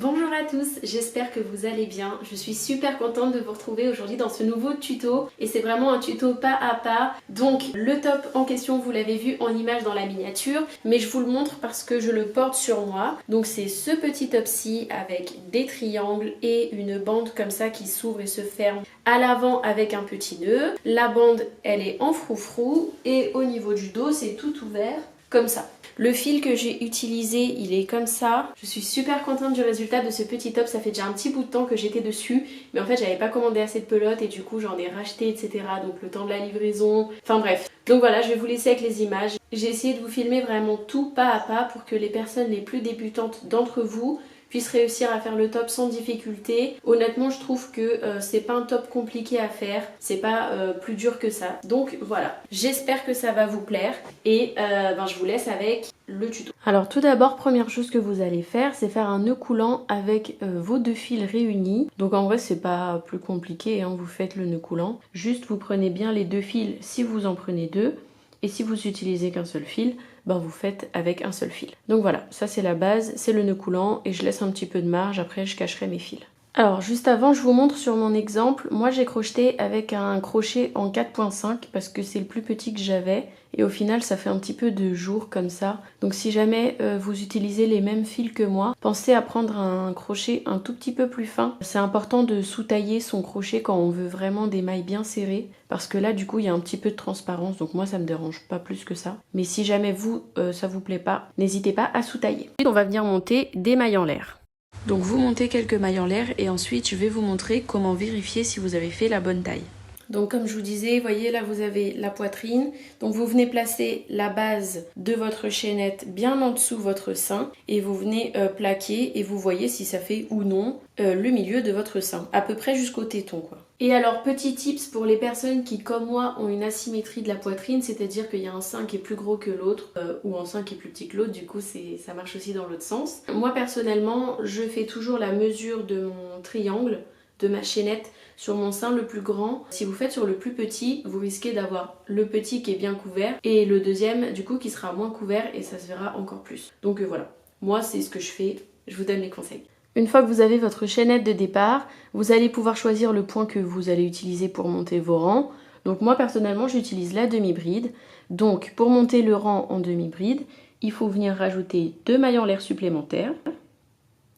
Bonjour à tous, j'espère que vous allez bien. Je suis super contente de vous retrouver aujourd'hui dans ce nouveau tuto et c'est vraiment un tuto pas à pas. Donc le top en question, vous l'avez vu en image dans la miniature, mais je vous le montre parce que je le porte sur moi. Donc c'est ce petit top-ci avec des triangles et une bande comme ça qui s'ouvre et se ferme à l'avant avec un petit nœud. La bande elle est en froufrou et au niveau du dos c'est tout ouvert comme ça. Le fil que j'ai utilisé, il est comme ça. Je suis super contente du résultat de ce petit top. Ça fait déjà un petit bout de temps que j'étais dessus. Mais en fait, j'avais pas commandé assez de pelotes et du coup, j'en ai racheté, etc. Donc le temps de la livraison. Enfin bref. Donc voilà, je vais vous laisser avec les images. J'ai essayé de vous filmer vraiment tout pas à pas pour que les personnes les plus débutantes d'entre vous puissent réussir à faire le top sans difficulté. Honnêtement, je trouve que c'est pas un top compliqué à faire, c'est pas plus dur que ça. Donc voilà, j'espère que ça va vous plaire et je vous laisse avec le tuto. Alors tout d'abord, première chose que vous allez faire, c'est faire un nœud coulant avec vos deux fils réunis. Donc en vrai, c'est pas plus compliqué, hein, vous faites le nœud coulant. Juste, vous prenez bien les deux fils si vous en prenez deux. Et si vous utilisez qu'un seul fil, vous faites avec un seul fil. Donc voilà, ça c'est la base, c'est le nœud coulant et je laisse un petit peu de marge, après je cacherai mes fils. Alors juste avant, je vous montre sur mon exemple, moi j'ai crocheté avec un crochet en 4.5 parce que c'est le plus petit que j'avais et au final ça fait un petit peu de jour comme ça. Donc si jamais vous utilisez les mêmes fils que moi, pensez à prendre un crochet un tout petit peu plus fin. C'est important de sous-tailler son crochet quand on veut vraiment des mailles bien serrées parce que là du coup il y a un petit peu de transparence, donc moi ça me dérange pas plus que ça. Mais si jamais vous, ça vous plaît pas, n'hésitez pas à sous-tailler. On va venir monter des mailles en l'air. Donc vous montez quelques mailles en l'air et ensuite je vais vous montrer comment vérifier si vous avez fait la bonne taille. Donc comme je vous disais, voyez là vous avez la poitrine, donc vous venez placer la base de votre chaînette bien en dessous votre sein et vous venez plaquer et vous voyez si ça fait ou non le milieu de votre sein, à peu près jusqu'au téton quoi. Et alors petit tips pour les personnes qui comme moi ont une asymétrie de la poitrine, c'est-à-dire qu'il y a un sein qui est plus gros que l'autre ou un sein qui est plus petit que l'autre, du coup ça marche aussi dans l'autre sens. Moi personnellement je fais toujours la mesure de mon triangle, de ma chaînette sur mon sein le plus grand. Si vous faites sur le plus petit, vous risquez d'avoir le petit qui est bien couvert et le deuxième du coup qui sera moins couvert et ça se verra encore plus. Donc voilà, moi c'est ce que je fais, je vous donne les conseils. Une fois que vous avez votre chaînette de départ, vous allez pouvoir choisir le point que vous allez utiliser pour monter vos rangs. Donc moi personnellement j'utilise la demi-bride. Donc pour monter le rang en demi-bride, il faut venir rajouter 2 mailles en l'air supplémentaires.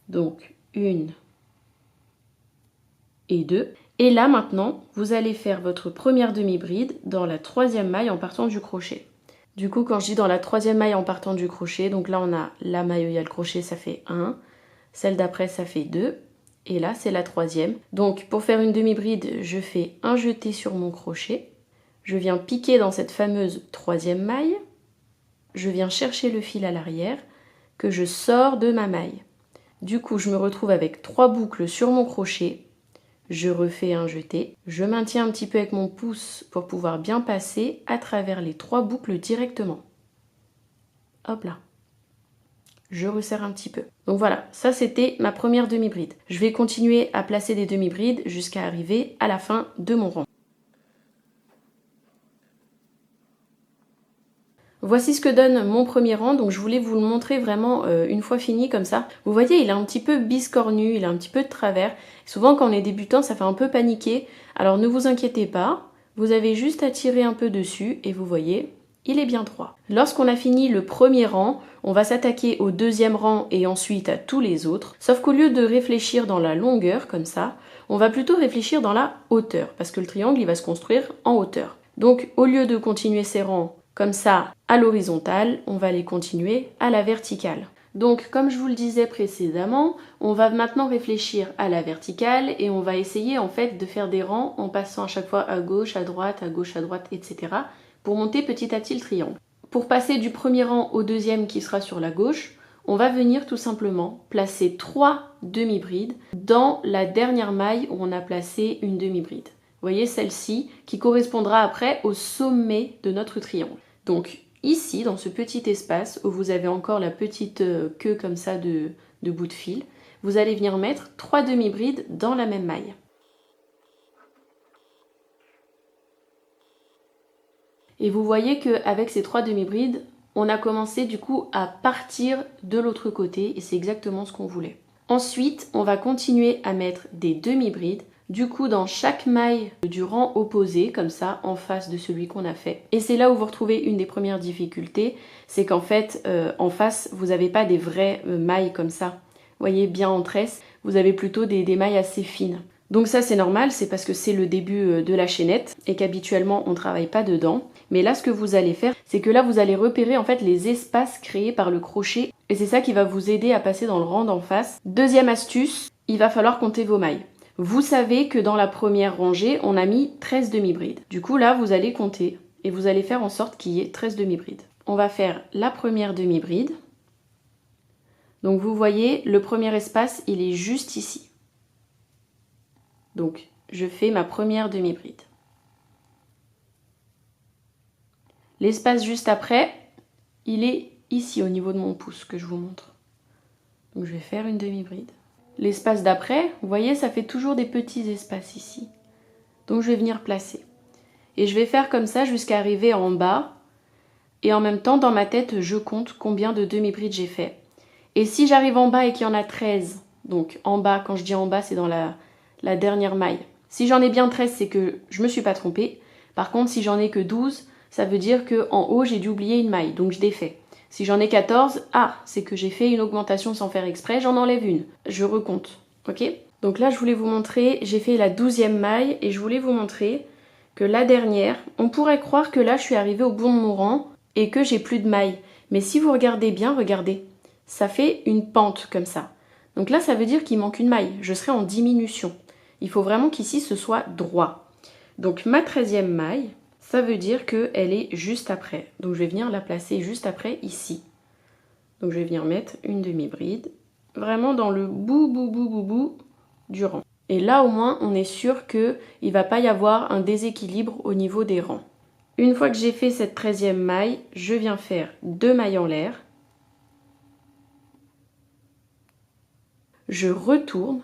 Donc 1 et 2. Et là maintenant, vous allez faire votre première demi-bride dans la 3e maille en partant du crochet. Du coup, quand je dis dans la 3e maille en partant du crochet, donc là on a la maille où il y a le crochet, ça fait 1. Celle d'après, ça fait 2. Et là, c'est la 3e. Donc pour faire une demi-bride, je fais un jeté sur mon crochet. Je viens piquer dans cette fameuse 3e maille. Je viens chercher le fil à l'arrière que je sors de ma maille. Du coup, je me retrouve avec 3 boucles sur mon crochet. Je refais un jeté, je maintiens un petit peu avec mon pouce pour pouvoir bien passer à travers les 3 boucles directement. Hop là. Je resserre un petit peu. Donc voilà, ça c'était ma première demi-bride. Je vais continuer à placer des demi-brides jusqu'à arriver à la fin de mon rang. Voici ce que donne mon premier rang, donc je voulais vous le montrer vraiment une fois fini comme ça. Vous voyez, il est un petit peu biscornu, il a un petit peu de travers. Souvent quand on est débutant, ça fait un peu paniquer. Alors ne vous inquiétez pas, vous avez juste à tirer un peu dessus et vous voyez, il est bien droit. Lorsqu'on a fini le premier rang, on va s'attaquer au 2e rang et ensuite à tous les autres. Sauf qu'au lieu de réfléchir dans la longueur comme ça, on va plutôt réfléchir dans la hauteur, parce que le triangle il va se construire en hauteur. Donc au lieu de continuer ces rangs comme ça, à l'horizontale, on va les continuer à la verticale. Donc, comme je vous le disais précédemment, on va maintenant réfléchir à la verticale et on va essayer en fait de faire des rangs en passant à chaque fois à gauche, à droite, etc. pour monter petit à petit le triangle. Pour passer du premier rang au 2e qui sera sur la gauche, on va venir tout simplement placer 3 demi-brides dans la dernière maille où on a placé une demi-bride. Vous voyez celle-ci qui correspondra après au sommet de notre triangle. Donc ici, dans ce petit espace où vous avez encore la petite queue comme ça de bout de fil, vous allez venir mettre 3 demi-brides dans la même maille. Et vous voyez qu'avec ces 3 demi-brides, on a commencé du coup à partir de l'autre côté et c'est exactement ce qu'on voulait. Ensuite, on va continuer à mettre des demi-brides. Du coup, dans chaque maille du rang opposé, comme ça, en face de celui qu'on a fait. Et c'est là où vous retrouvez une des premières difficultés, c'est qu'en fait, en face, vous n'avez pas des vraies mailles comme ça. Vous voyez, bien en tresse, vous avez plutôt des mailles assez fines. Donc ça, c'est normal, c'est parce que c'est le début de la chaînette et qu'habituellement, on ne travaille pas dedans. Mais là, ce que vous allez faire, c'est que là, vous allez repérer en fait les espaces créés par le crochet. Et c'est ça qui va vous aider à passer dans le rang d'en face. Deuxième astuce, il va falloir compter vos mailles. Vous savez que dans la première rangée, on a mis 13 demi-brides. Du coup, là, vous allez compter et vous allez faire en sorte qu'il y ait 13 demi-brides. On va faire la première demi-bride. Donc, vous voyez, le premier espace, il est juste ici. Donc, je fais ma première demi-bride. L'espace juste après, il est ici, au niveau de mon pouce, que je vous montre. Donc, je vais faire une demi-bride. L'espace d'après, vous voyez, ça fait toujours des petits espaces ici. Donc je vais venir placer. Et je vais faire comme ça jusqu'à arriver en bas. Et en même temps, dans ma tête, je compte combien de demi-brides j'ai fait. Et si j'arrive en bas et qu'il y en a 13, donc en bas, quand je dis en bas, c'est dans la dernière maille. Si j'en ai bien 13, c'est que je ne me suis pas trompée. Par contre, si j'en ai que 12, ça veut dire qu'en haut, j'ai dû oublier une maille. Donc je défais. Si j'en ai 14, c'est que j'ai fait une augmentation sans faire exprès, j'en enlève une. Je recompte, ok? Donc là, je voulais vous montrer, j'ai fait la 12e maille et je voulais vous montrer que la dernière, on pourrait croire que là, je suis arrivée au bout de mon rang et que j'ai plus de mailles. Mais si vous regardez bien, regardez, ça fait une pente comme ça. Donc là, ça veut dire qu'il manque une maille, je serai en diminution. Il faut vraiment qu'ici, ce soit droit. Donc ma 13e maille, ça veut dire qu'elle est juste après. Donc je vais venir la placer juste après ici. Donc je vais venir mettre une demi-bride, vraiment dans le bout du rang. Et là au moins on est sûr qu'il ne va pas y avoir un déséquilibre au niveau des rangs. Une fois que j'ai fait cette 13e maille, je viens faire 2 mailles en l'air. Je retourne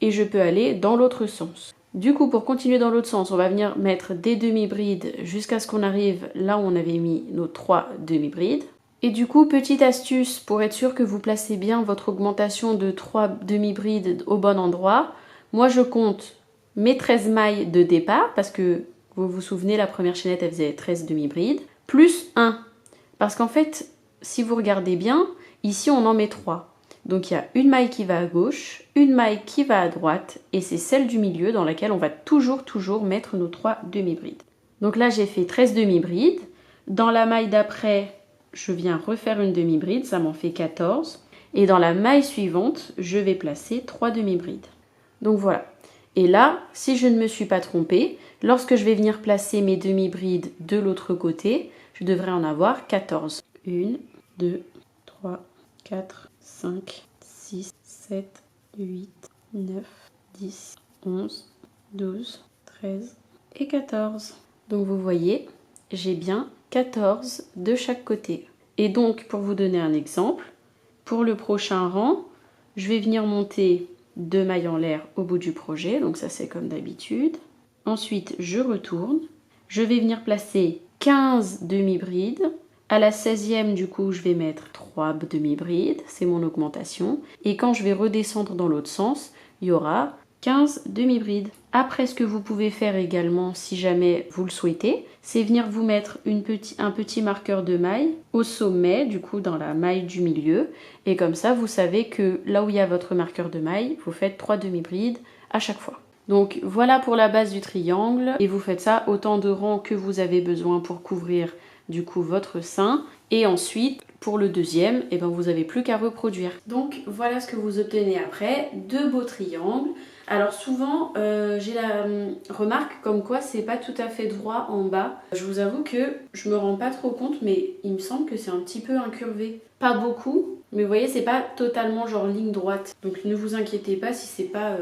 et je peux aller dans l'autre sens. Du coup, pour continuer dans l'autre sens, on va venir mettre des demi-brides jusqu'à ce qu'on arrive là où on avait mis nos 3 demi-brides. Et du coup, petite astuce pour être sûr que vous placez bien votre augmentation de 3 demi-brides au bon endroit. Moi, je compte mes 13 mailles de départ, parce que vous vous souvenez, la première chaînette, elle faisait 13 demi-brides, plus 1. Parce qu'en fait, si vous regardez bien, ici, on en met 3. Donc il y a une maille qui va à gauche, une maille qui va à droite et c'est celle du milieu dans laquelle on va toujours mettre nos 3 demi-brides. Donc là j'ai fait 13 demi-brides. Dans la maille d'après, je viens refaire une demi-bride, ça m'en fait 14. Et dans la maille suivante, je vais placer 3 demi-brides. Donc voilà. Et là, si je ne me suis pas trompée, lorsque je vais venir placer mes demi-brides de l'autre côté, je devrais en avoir 14. 1, 2, 3, 4, 5, 6, 7, 8, 9, 10, 11, 12, 13 et 14. Donc vous voyez, j'ai bien 14 de chaque côté. Et donc, pour vous donner un exemple, pour le prochain rang, je vais venir monter 2 mailles en l'air au bout du projet. Donc ça, c'est comme d'habitude. Ensuite, je retourne. Je vais venir placer 15 demi-brides. À la 16e, du coup, je vais mettre 3 demi-brides, c'est mon augmentation. Et quand je vais redescendre dans l'autre sens, il y aura 15 demi-brides. Après, ce que vous pouvez faire également, si jamais vous le souhaitez, c'est venir vous mettre un petit marqueur de maille au sommet, du coup, dans la maille du milieu. Et comme ça, vous savez que là où il y a votre marqueur de maille, vous faites 3 demi-brides à chaque fois. Donc voilà pour la base du triangle. Et vous faites ça autant de rangs que vous avez besoin pour couvrir du coup votre sein. Et ensuite, pour le deuxième, vous n'avez plus qu'à reproduire. Donc voilà ce que vous obtenez après, 2 beaux triangles. Alors souvent, j'ai la remarque comme quoi c'est pas tout à fait droit en bas. Je vous avoue que je me rends pas trop compte, mais il me semble que c'est un petit peu incurvé. Pas beaucoup, mais vous voyez, c'est pas totalement genre ligne droite. Donc ne vous inquiétez pas si c'est pas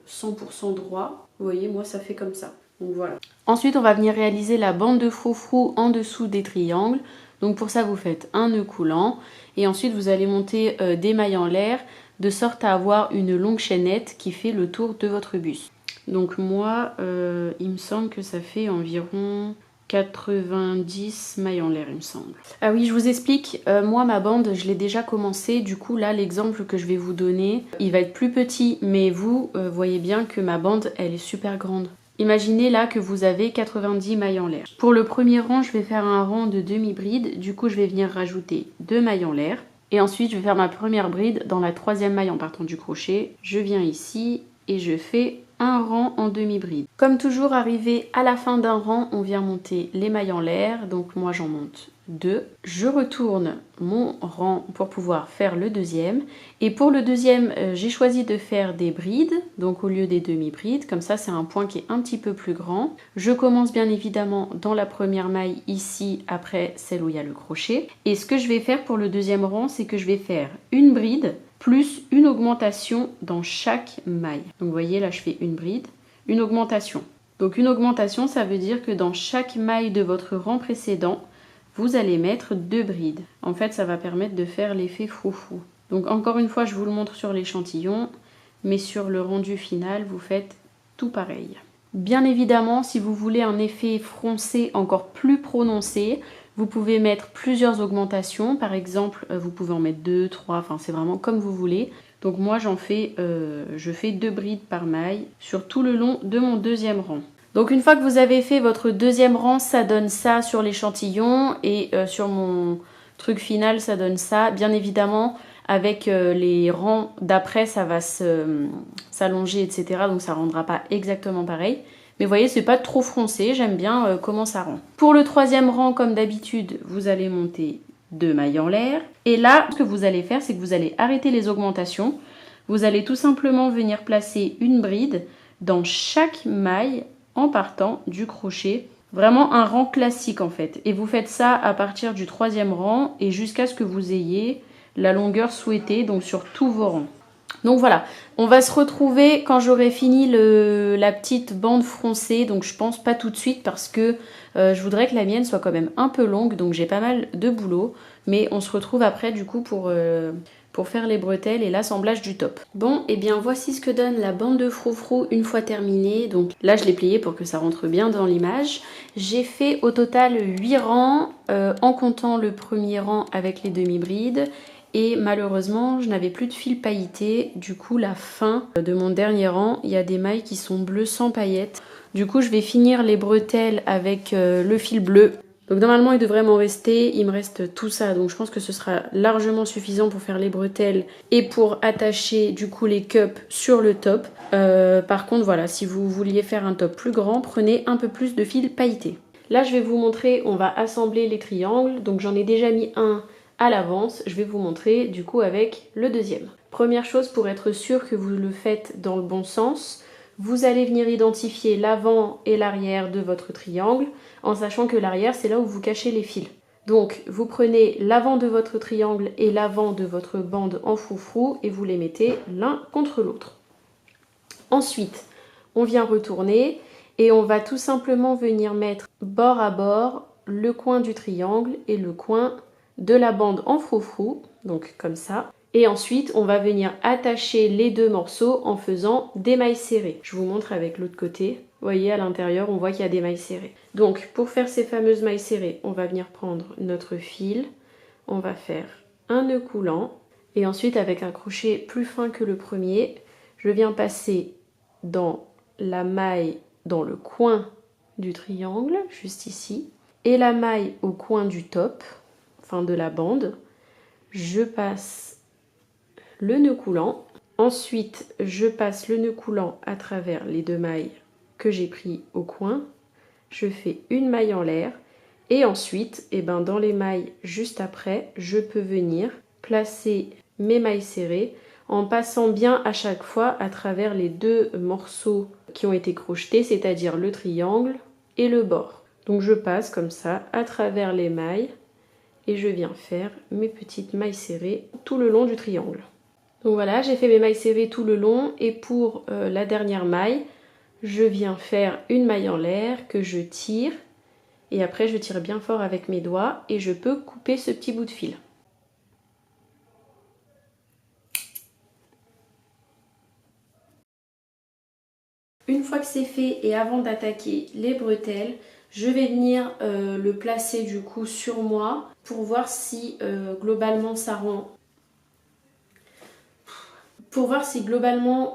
100% droit. Vous voyez, moi ça fait comme ça. Donc voilà. Ensuite, on va venir réaliser la bande de froufrou en dessous des triangles. Donc pour ça, vous faites un nœud coulant et ensuite vous allez monter des mailles en l'air de sorte à avoir une longue chaînette qui fait le tour de votre bus. Donc moi, il me semble que ça fait environ 90 mailles en l'air, il me semble. Ah oui, je vous explique, moi ma bande, je l'ai déjà commencé, du coup là l'exemple que je vais vous donner, il va être plus petit, mais vous voyez bien que ma bande, elle est super grande. Imaginez là que vous avez 90 mailles en l'air. Pour le premier rang, je vais faire un rang de demi-bride, du coup je vais venir rajouter 2 mailles en l'air. Et ensuite, je vais faire ma première bride dans la troisième maille en partant du crochet. Je viens ici et je fais un rang en demi-bride. Comme toujours, arrivé à la fin d'un rang, on vient monter les mailles en l'air. Donc moi, j'en monte 2. Je retourne mon rang pour pouvoir faire le deuxième. Et pour le deuxième, j'ai choisi de faire des brides, donc au lieu des demi-brides. Comme ça, c'est un point qui est un petit peu plus grand. Je commence bien évidemment dans la première maille ici, après celle où il y a le crochet. Et ce que je vais faire pour le deuxième rang, c'est que je vais faire une bride plus une augmentation dans chaque maille. Donc vous voyez, là je fais une bride, une augmentation. Donc une augmentation, ça veut dire que dans chaque maille de votre rang précédent, vous allez mettre 2 brides. En fait, ça va permettre de faire l'effet froufrou. Donc encore une fois, je vous le montre sur l'échantillon, mais sur le rendu final, vous faites tout pareil. Bien évidemment, si vous voulez un effet froncé encore plus prononcé, vous pouvez mettre plusieurs augmentations. Par exemple, vous pouvez en mettre 2, 3, enfin c'est vraiment comme vous voulez. Donc moi, je fais 2 brides par maille sur tout le long de mon deuxième rang. Donc une fois que vous avez fait votre deuxième rang, ça donne ça sur l'échantillon et sur mon truc final, ça donne ça. Bien évidemment, avec les rangs d'après, ça va s'allonger, etc. Donc ça ne rendra pas exactement pareil. Mais vous voyez, c'est pas trop froncé, j'aime bien comment ça rend. Pour le troisième rang, comme d'habitude, vous allez monter 2 mailles en l'air. Et là, ce que vous allez faire, c'est que vous allez arrêter les augmentations. Vous allez tout simplement venir placer une bride dans chaque maille en partant du crochet. Vraiment un rang classique en fait. Et vous faites ça à partir du troisième rang et jusqu'à ce que vous ayez la longueur souhaitée, donc sur tous vos rangs. Donc voilà, on va se retrouver quand j'aurai fini la petite bande froncée, donc je pense pas tout de suite parce que je voudrais que la mienne soit quand même un peu longue, donc j'ai pas mal de boulot, mais on se retrouve après du coup pour faire les bretelles et l'assemblage du top. Bon, et bien voici ce que donne la bande de froufrou une fois terminée, donc là je l'ai pliée pour que ça rentre bien dans l'image. J'ai fait au total 8 rangs en comptant le premier rang avec les demi-brides. Et malheureusement, je n'avais plus de fil pailleté. Du coup, la fin de mon dernier rang, il y a des mailles qui sont bleues sans paillettes. Du coup, je vais finir les bretelles avec le fil bleu. Donc normalement, il devrait m'en rester. Il me reste tout ça. Donc je pense que ce sera largement suffisant pour faire les bretelles et pour attacher du coup les cups sur le top. Par contre, voilà, si vous vouliez faire un top plus grand, prenez un peu plus de fil pailleté. Là, je vais vous montrer, on va assembler les triangles. Donc j'en ai déjà mis un à l'avance, je vais vous montrer du coup avec le deuxième. Première chose, pour être sûr que vous le faites dans le bon sens, vous allez venir identifier l'avant et l'arrière de votre triangle, en sachant que l'arrière c'est là où vous cachez les fils. Donc vous prenez l'avant de votre triangle et l'avant de votre bande en froufrou et vous les mettez l'un contre l'autre. Ensuite, on vient retourner et on va tout simplement venir mettre bord à bord le coin du triangle et le coin de la bande en froufrou, donc comme ça. Et ensuite, on va venir attacher les deux morceaux en faisant des mailles serrées. Je vous montre avec l'autre côté. Vous voyez, à l'intérieur, on voit qu'il y a des mailles serrées. Donc, pour faire ces fameuses mailles serrées, on va venir prendre notre fil. On va faire un nœud coulant. Et ensuite, avec un crochet plus fin que le premier, je viens passer dans la maille, dans le coin du triangle, juste ici. Et la maille au coin du top, enfin de la bande, je passe le nœud coulant. Ensuite, je passe le nœud coulant à travers les deux mailles que j'ai pris au coin. Je fais une maille en l'air. Et ensuite, dans les mailles juste après, je peux venir placer mes mailles serrées en passant bien à chaque fois à travers les deux morceaux qui ont été crochetés, c'est-à-dire le triangle et le bord. Donc je passe comme ça à travers les mailles et je viens faire mes petites mailles serrées tout le long du triangle. Donc voilà, j'ai fait mes mailles serrées tout le long et pour la dernière maille, je viens faire une maille en l'air que je tire et après je tire bien fort avec mes doigts et je peux couper ce petit bout de fil. Une fois que c'est fait et avant d'attaquer les bretelles, Je vais venir le placer du coup sur moi pour voir si globalement ça rend... Pour voir si globalement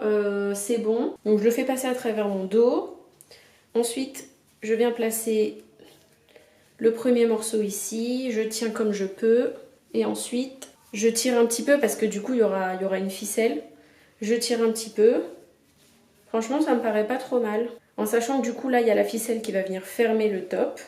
c'est bon. Donc je le fais passer à travers mon dos. Ensuite, je viens placer le premier morceau ici. Je tiens comme je peux. Et ensuite, je tire un petit peu parce que du coup, il y aura une ficelle. Je tire un petit peu. Franchement, ça me paraît pas trop mal. En sachant que du coup, là, il y a la ficelle qui va venir fermer le top.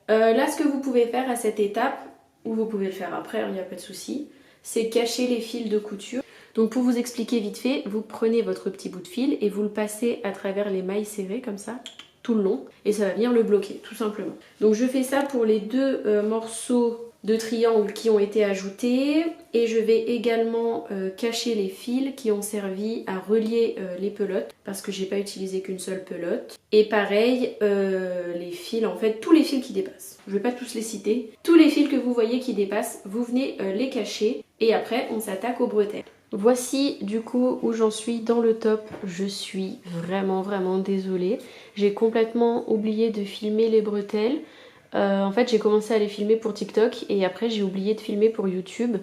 Là, ce que vous pouvez faire à cette étape, ou vous pouvez le faire après, il n'y a pas de souci, c'est cacher les fils de couture. Donc pour vous expliquer vite fait, vous prenez votre petit bout de fil et vous le passez à travers les mailles serrées comme ça, tout le long, et ça va venir le bloquer, tout simplement. Donc je fais ça pour les deux morceaux de triangle qui ont été ajoutés, et je vais également cacher les fils qui ont servi à relier les pelotes, parce que j'ai pas utilisé qu'une seule pelote. Et pareil, les fils, en fait, tous les fils qui dépassent. Je vais pas tous les citer. Tous les fils que vous voyez qui dépassent, vous venez les cacher, et après on s'attaque aux bretelles. Voici du coup où j'en suis dans le top. Je suis vraiment désolée. J'ai complètement oublié de filmer les bretelles. En fait j'ai commencé à les filmer pour TikTok et après j'ai oublié de filmer pour YouTube.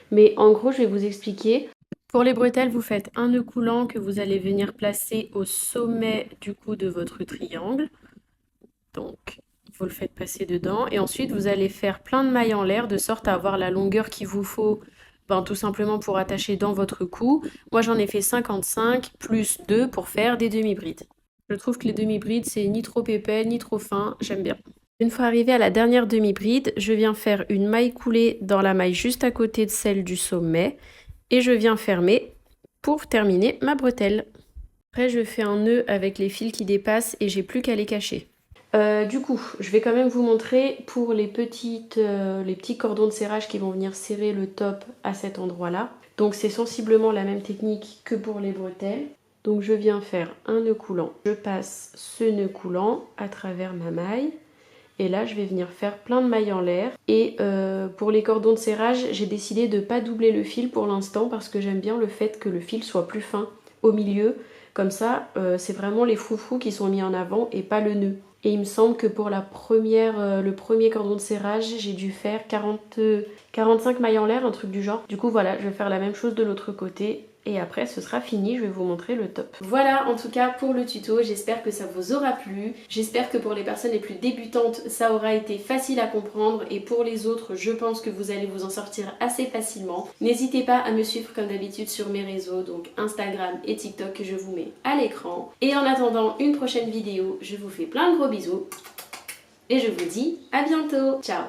Mais en gros je vais vous expliquer. Pour les bretelles, vous faites un nœud coulant que vous allez venir placer au sommet du coup de votre triangle. Donc vous le faites passer dedans et ensuite vous allez faire plein de mailles en l'air de sorte à avoir la longueur qu'il vous faut. Tout simplement pour attacher dans votre cou. Moi j'en ai fait 55 plus 2 pour faire des demi-brides. Je trouve que les demi-brides c'est ni trop épais ni trop fin, j'aime bien. Une fois arrivé à la dernière demi-bride, je viens faire une maille coulée dans la maille juste à côté de celle du sommet et je viens fermer pour terminer ma bretelle. Après je fais un nœud avec les fils qui dépassent et j'ai plus qu'à les cacher. Du coup, je vais quand même vous montrer pour les petits cordons de serrage qui vont venir serrer le top à cet endroit-là. Donc c'est sensiblement la même technique que pour les bretelles. Donc je viens faire un nœud coulant. Je passe ce nœud coulant à travers ma maille. Et là, je vais venir faire plein de mailles en l'air. Et pour les cordons de serrage, j'ai décidé de ne pas doubler le fil pour l'instant parce que j'aime bien le fait que le fil soit plus fin au milieu. Comme ça, c'est vraiment les froufrous qui sont mis en avant et pas le nœud. Et il me semble que pour le premier cordon de serrage, j'ai dû faire 45 mailles en l'air, un truc du genre. Du coup, voilà, je vais faire la même chose de l'autre côté. Et après, ce sera fini, je vais vous montrer le top. Voilà, en tout cas, pour le tuto, j'espère que ça vous aura plu. J'espère que pour les personnes les plus débutantes, ça aura été facile à comprendre. Et pour les autres, je pense que vous allez vous en sortir assez facilement. N'hésitez pas à me suivre comme d'habitude sur mes réseaux, donc Instagram et TikTok que je vous mets à l'écran. Et en attendant une prochaine vidéo, je vous fais plein de gros bisous. Et je vous dis à bientôt. Ciao!